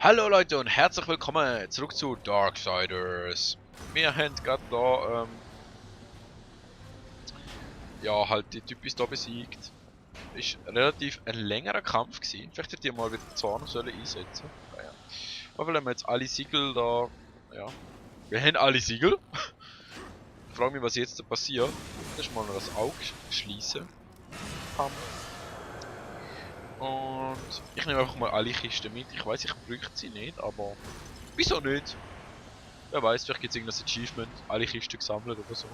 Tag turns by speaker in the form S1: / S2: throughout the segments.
S1: Hallo Leute und herzlich willkommen zurück zu Darksiders. Wir haben gerade da, ja, halt die Typis da besiegt. Ist relativ ein längerer Kampf gewesen. Vielleicht hätte ich mal wieder Zorn sollen einsetzen. Naja. Aber wenn wir jetzt alle Siegel da, ja. Wir haben alle Siegel. Ich frage mich, was jetzt da passiert. Das ist mal noch das Auge schließen. Und ich nehme einfach mal alle Kisten mit. Ich weiß, ich bräuchte sie nicht, aber wieso nicht? Wer weiß, vielleicht gibt es irgendein Achievement, alle Kisten gesammelt oder so.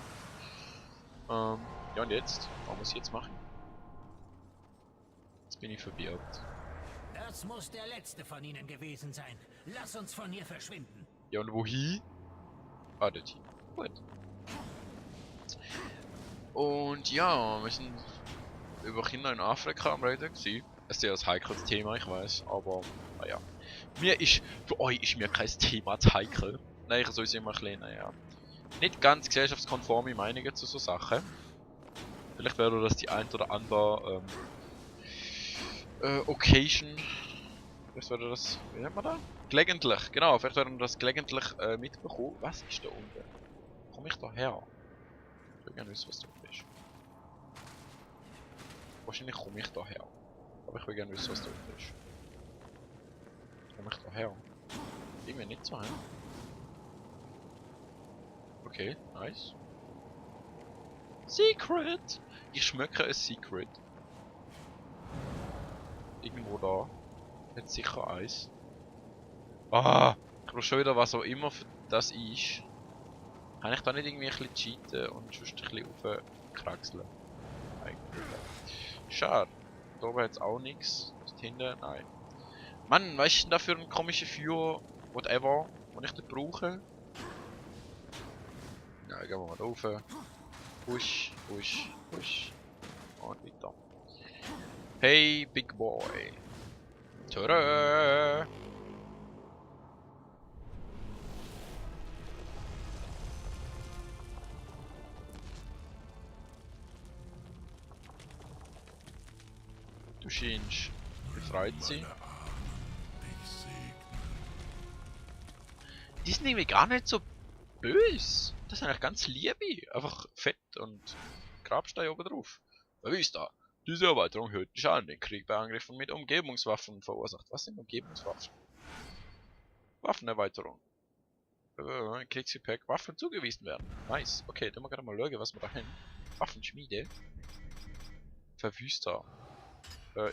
S1: Ja und jetzt? Was muss ich jetzt machen? Jetzt bin ich verwirrt.
S2: Das muss der letzte von ihnen gewesen sein. Lass uns von hier verschwinden.
S1: Ja und wohin? Ah, dorthin. Gut. Und ja, wir sind über Kinder in Afrika am Reden gewesen. Es ist ja ein heikles Thema, ich weiß, aber naja. Für euch ist mir kein Thema zu heikel. Nein, ich soll es immer ein bisschen, naja. Nicht ganz gesellschaftskonforme Meinungen zu so Sachen. Vielleicht wäre das die ein oder andere Occasion. Vielleicht wäre das. Wie nennt man das? Gelegentlich, genau, vielleicht werden wir das gelegentlich mitbekommen. Was ist da unten? Komme ich da her? Ich will gerne wissen, was da unten ist. Wahrscheinlich komme ich da her. Aber ich will gerne wissen, was da unten ist. Komme ich da her? Irgendwie nicht so, hä? Okay, nice. Secret! Ich schmecke ein Secret. Irgendwo da. Jetzt sicher eins. Ah! Ich brauche schon wieder was auch immer für das ist. Kann ich da nicht irgendwie ein bisschen cheaten und sonst ein bisschen aufkraxeln? Eigentlich. Schade. Da oben jetzt auch nichts. Hinten, nein. Mann, was ist denn da für ein komischer Führer? Whatever, den ich nicht brauche. Ja, gehen wir mal da rauf. Push, push, push. Und weiter. Hey, Big Boy. Tada! Du scheinst befreit zu sein. Die sind irgendwie gar nicht so böse. Das sind eigentlich ganz liebe. Einfach fett und Grabstein oben drauf. Wer ist da? Diese Erweiterung hört nicht an, den Krieg bei Angriffen mit Umgebungswaffen verursacht. Was sind Umgebungswaffen? Waffenerweiterung. Kriegsgepäck, Waffen zugewiesen werden. Nice. Okay, dann mal gerade mal schauen, was wir da haben. Waffenschmiede. Verwüster.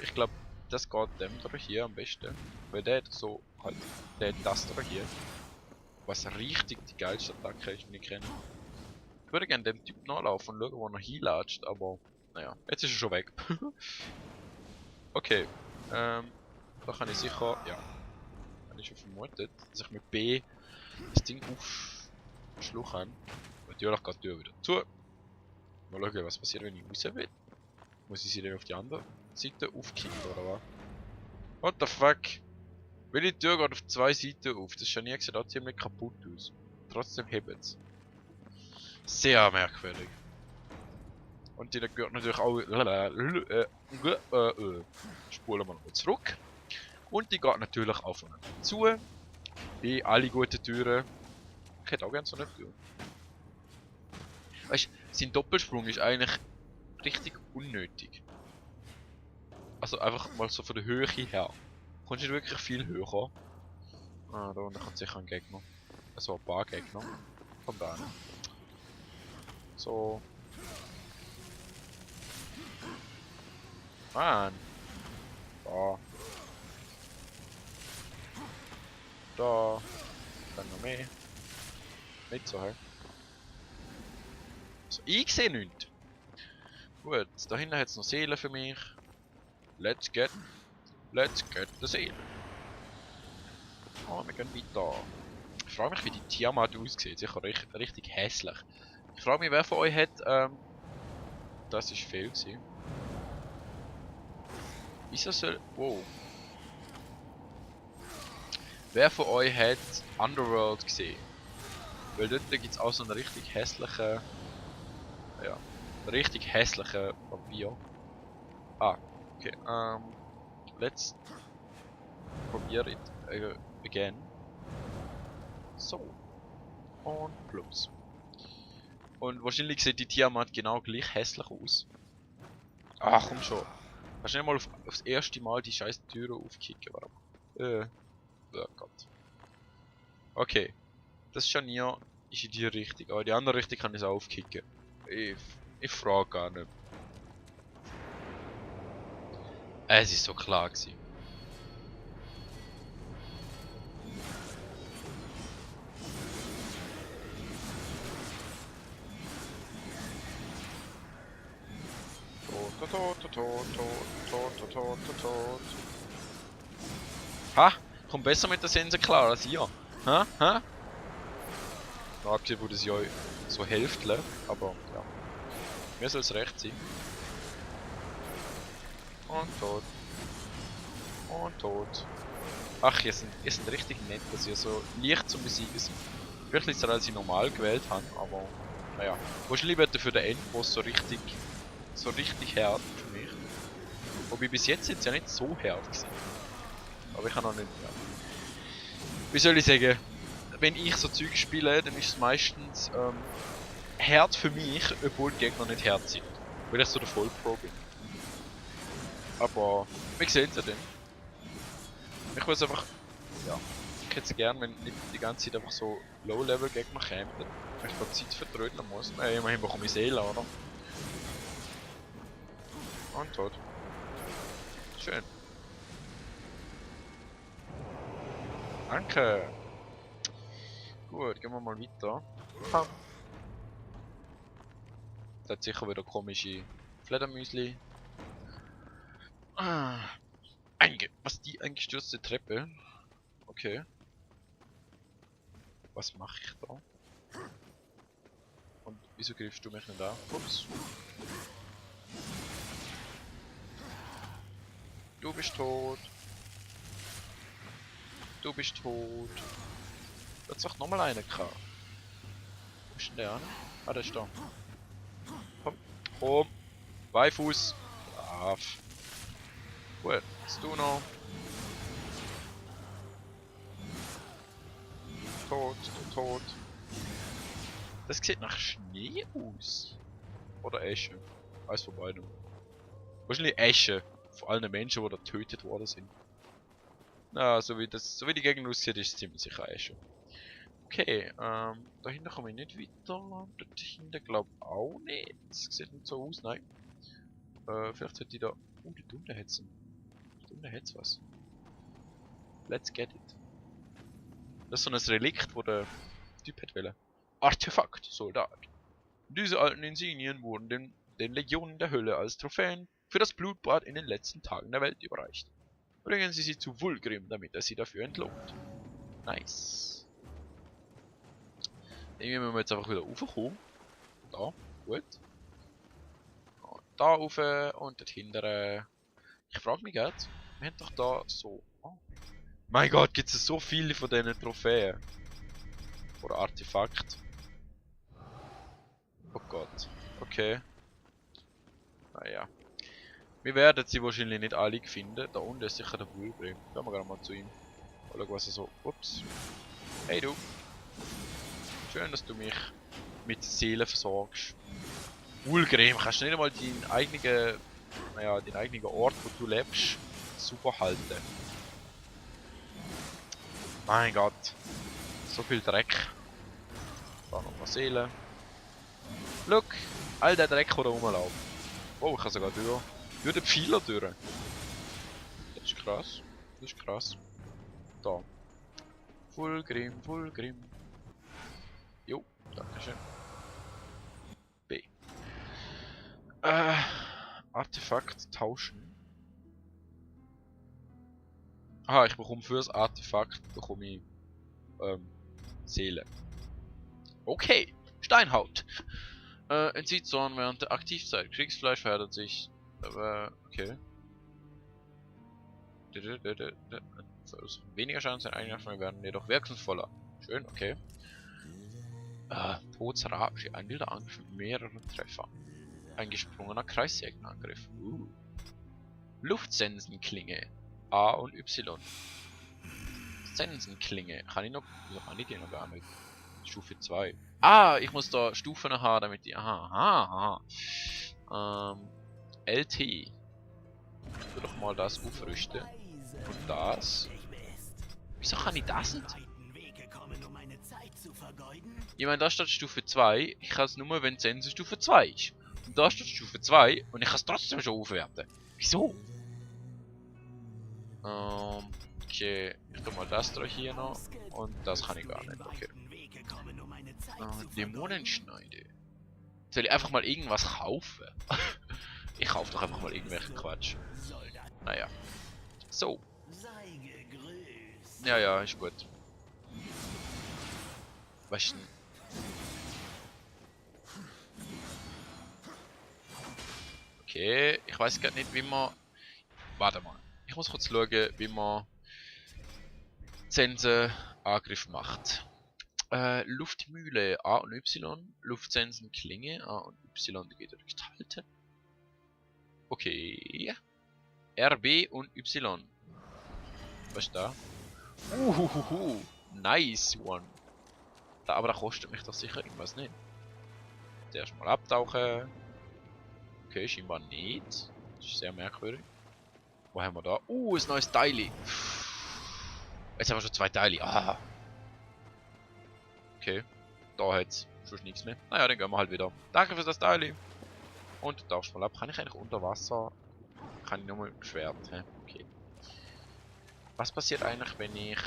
S1: Ich glaube, das geht dem da hier am besten. Weil der hat so halt, der hat das da hier. Was richtig die geilste Attacke ist, die ich kenne. Ich würde gerne dem Typ nachlaufen und schauen, wo er hinlatscht, aber naja, jetzt ist er schon weg. Okay, da kann ich sicher, ja, habe ich schon vermutet, dass ich mit B das Ding aufschluchen. Natürlich geht die Tür wieder zu. Mal schauen, was passiert, wenn ich raus will. Muss ich sie dann auf die andere Seite aufkicken, oder was? What the fuck? Weil die Tür geht auf zwei Seiten auf, das schaut nie sieht auch ziemlich kaputt aus. Trotzdem hebt es. Sehr merkwürdig. Und die gehört natürlich auch. Spulen wir nochmal zurück. Und die geht natürlich aufeinander zu. Wie alle guten Türen. Ich hätte auch gerne so eine Tür. Weißt du, sein Doppelsprung ist eigentlich richtig unnötig. Also einfach mal so von der Höhe her. Kommst du wirklich viel höher? Ah, da unten kommt sicher ein Gegner. Also ein paar Gegner. Komm da hin. So. Mann. Da. Da. Dann noch mehr. Nicht so, hä? So, ich sehe nichts. Gut, da hinten hat es noch Seelen für mich. Let's get the Seelen. Oh, wir gehen weiter. Ich frage mich, wie die Tiamat aussieht. Sicher richtig hässlich. Ich frage mich, wer von euch hat, das ist viel gewesen. Wieso soll... Wow. Wer von euch hat Underworld gesehen? Weil dort gibt es auch so einen richtig hässlichen... Ja, einen richtig hässlichen Vampir. Ah, okay, let's... probiere it again. So. Und plups. Und wahrscheinlich sieht die Tiamat genau gleich hässlich aus. Ach komm schon. Kannst du nicht mal aufs erste Mal die scheiß Türe aufkicken, warum? Oh Gott. Okay. Das Scharnier ist in die Richtung, aber die andere Richtung kann ich es auch aufkicken. Ich frage gar nicht. Es ist so klar gewesen. Tot. Ha! Kommt besser mit der Sense klar als ihr. Ha? Ha? Abgesehen, wo das ja so Hälftle, aber ja. Mir soll es recht sein. Und tot. Und tot. Ach, ihr sind richtig nett, dass ihr so leicht zum Besiegen sind. Wirklich so, als ich normal gewählt habe, aber naja. Wahrscheinlich wird für den Endboss so richtig hart für mich. Wobei bis jetzt sind es ja nicht so hart gewesen. Aber ich kann noch nicht, ja. Wie soll ich sagen, wenn ich so Zeug spiele, dann ist es meistens hart für mich, obwohl die Gegner nicht hart sind. Weil ich so der Vollpro bin. Aber wir sehen es ja dann. Ich weiß einfach, ja, ich hätte es gern, wenn nicht die ganze Zeit einfach so Low-Level-Gegner kämen, wenn ich da Zeit vertrödeln muss. Immerhin bekomme ich Seele, oder? Und tot. Schön. Danke. Gut, gehen wir mal weiter. Ha. Da hat sicher wieder komische Fledermäusli. Was die eingestürzte Treppe? Okay. Was mache ich da? Und wieso griffst du mich nicht an? Ups. Du bist tot. Du bist tot. Da hat's doch nochmal einen gehabt. Wo ist denn der an? Ah, der ist da. Komm. Komm. Beifuß. Brav. Gut. Bist du noch? Tot. Das sieht nach Schnee aus. Oder Asche. Eins von beidem. Wahrscheinlich Asche. Vor allem Menschen, die da getötet worden sind. Na, so wie die Gegend aussieht, ist es ziemlich sicher Asche. Okay, dahinter komme ich nicht weiter. Dort hinten glaube ich auch nicht. Das sieht nicht so aus, nein. Vielleicht sollte ich da... Oh, da unten hat's was. Let's get it. Das ist so ein Relikt, wo der Typ hätte wollen. Artefakt, Soldat. Diese alten Insignien wurden den Legionen der Hölle als Trophäen für das Blutbad in den letzten Tagen der Welt überreicht. Bringen Sie sie zu Vulgrim, damit er sie dafür entlohnt. Nice. Irgendwie müssen wir jetzt einfach wieder raufkommen. Da, gut. Und da rauf und dort hinten. Ich frage mich jetzt, wir haben doch da so... Oh. Mein Gott, gibt es so viele von diesen Trophäen. Oder Artefakt. Oh Gott. Okay. Naja. Wir werden sie wahrscheinlich nicht alle finden. Da unten ist sicher der Vulgrim. Gehen wir gerade mal zu ihm. Mal schauen, was er so... Ups. Hey du. Schön, dass du mich mit Seelen versorgst. Vulgrim, kannst du nicht einmal deinen eigenen Ort, wo du lebst, super halten. Mein Gott. So viel Dreck. Da nochmal Seelen. Look, all der Dreck, der da rumläuft. Oh, ich kann sogar durch den Pfeiler durch. Das ist krass. Da. Vulgrim. Jo, dankeschön. B. Artefakt tauschen. Ah, ich bekomme fürs Artefakt Seele. Okay, Steinhaut. Entzieht Zorn während der Aktivzeit. Kriegsfleisch verhärtet sich. Okay. Weniger Schaden sein Eigenschaften werden jedoch wirkungsvoller. Schön, okay. Todsrage, ein wilder Angriff mit mehreren Treffern. Ein gesprungener Kreissägenangriff. Luftsensenklinge. A und Y. Sensenklinge. Kann ich noch... Wieso kann ich die noch gar nicht? Stufe 2. Ah, ich muss da Stufen haben, damit die... Aha, aha. LT. Ich will doch mal das aufrüsten. Und das. Wieso kann ich das nicht? Ich meine, da steht Stufe 2. Ich kann es nur, wenn Sensor Stufe 2 ist. Und da steht Stufe 2 und ich kann es trotzdem schon aufwerten. Wieso? Okay. Ich tue mal das da hier noch. Und das kann ich gar nicht. Okay. Dämonenschneide. Soll ich einfach mal irgendwas kaufen? Ich kaufe doch einfach mal irgendwelchen Quatsch. Naja. So. Ja, ja, ist gut. Was ist denn? Okay, ich weiß gerade nicht, wie man... Warte mal. Ich muss kurz schauen, wie man Sensenangriff macht. Luftmühle A und Y, Luftsensenklinge A und Y, die geht durch halten. Okay. RB und Y. Was ist da? Nice one. Aber da kostet mich das sicher irgendwas nicht. Zuerst mal abtauchen. Okay, scheinbar nicht. Das ist sehr merkwürdig. Wo haben wir da? Ein neues Teil. Jetzt haben wir schon 2 Teile. Ah. Okay. Da hat es schon nichts mehr. Naja, dann gehen wir halt wieder. Danke für das Teil. Und du tauchst mal ab. Kann ich eigentlich unter Wasser? Kann ich nur mit dem Schwert? Hä? Okay. Was passiert eigentlich, wenn ich...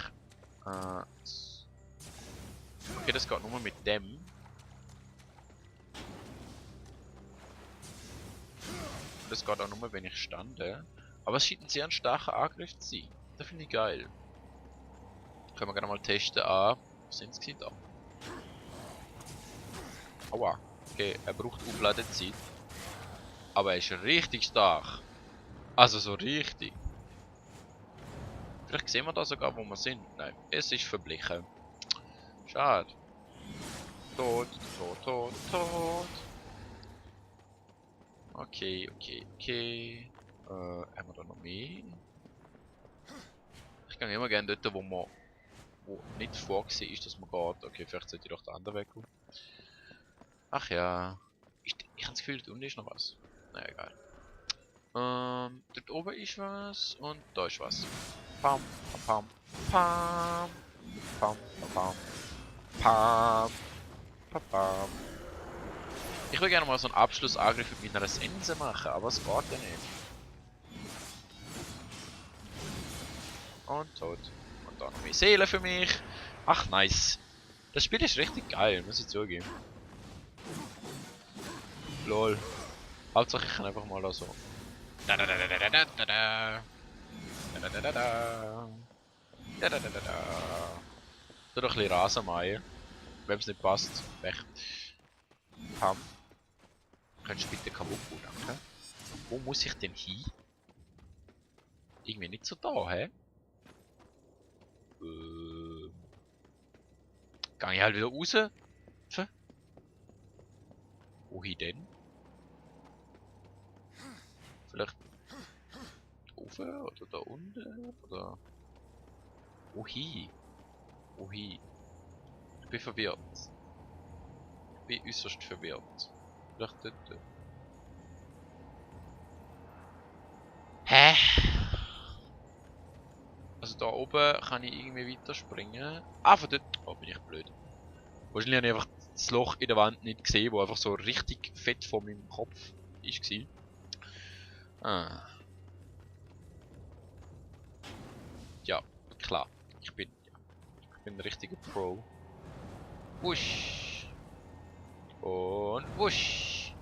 S1: Okay, das geht nur mit dem. Das geht auch nur, wenn ich stande. Aber es scheint ein sehr starker Angriff zu sein. Das finde ich geil. Können wir gerne mal testen. Ah, was sind es da? Aua. Okay, er braucht Aufladezeit. Aber er ist richtig stark. Also so richtig. Vielleicht sehen wir da sogar, wo wir sind. Nein, es ist verblichen. Schade. Tot, tot, tot, tot. Okay, okay, okay. Haben wir da noch mehr? Ich gehe immer gerne dort, wo nicht vorgesehen ist, dass man geht. Okay, vielleicht sollte ich doch den anderen Weg gehen. Ach ja. Ich habe das Gefühl, da unten ist noch was. Naja, egal. Dort oben ist was und da ist was. Pam, pam, pam, pam, pam, pam, pam, pam, pam. Ich will gerne mal so einen Abschlussangriff mit meiner Sense machen, aber es geht ja nicht. Und tot. Und dann noch mehr Seele für mich. Ach, nice. Das Spiel ist richtig geil, muss ich zugeben. Lol. Hauptsache ich kann einfach mal da so. Da da da da da da da da. Da da da da da. Da da da da da. Tu doch ein bisschen Rasen mähen. Wenn es nicht passt, weg. Pam. Könntest du bitte kaputt gehen, danke. Wo muss ich denn hin? Irgendwie nicht so da, hä? Gang ich halt wieder raus? Wohin denn? Vielleicht oben oder da unten? Oder wohin? Wohin? Ich bin verwirrt. Ich bin äußerst verwirrt. Vielleicht dort. Hä? Also da oben kann ich irgendwie weiterspringen. Ah, von dort. Oh, bin ich blöd. Wahrscheinlich habe ich einfach das Loch in der Wand nicht gesehen, wo einfach so richtig fett vor meinem Kopf war. Ah. Ja, klar. Ich bin ein richtiger Pro. Wusch. Und wusch.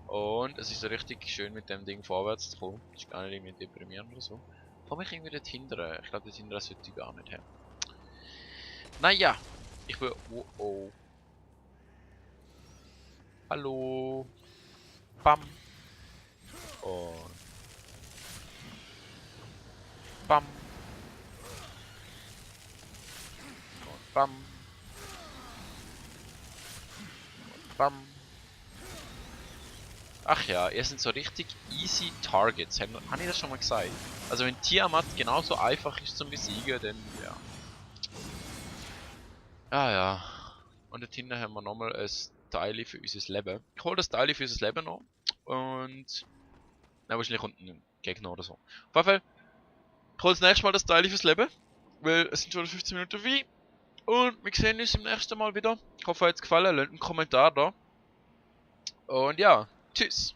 S1: Und es ist so richtig schön mit dem Ding vorwärts zu kommen. Das ist gar nicht irgendwie deprimierend oder so. Komme ich irgendwie dort hinten? Ich glaube, dort hinten sollte ich gar nicht haben. Naja. Ich will... Oh, oh. Hallo. Bam. Und... Bam. Und bam. Und bam. Ach ja, ihr sind so richtig easy Targets. Habe ich das schon mal gesagt? Also wenn Tiamat genauso einfach ist zum Besiegen, dann ja. Ah ja. Und dort hinten haben wir nochmal ein Teil für unser Leben. Ich hole das Teil für unser Leben noch. Und... Na, wahrscheinlich kommt ein Gegner oder so. Auf jeden Fall, ich hole das nächste Mal das Teil fürs Leben. Weil es sind schon 15 Minuten vorbei. Und wir sehen uns im nächsten Mal wieder. Ich hoffe, euch hat es gefallen. Lasst einen Kommentar da. Und ja, tschüss.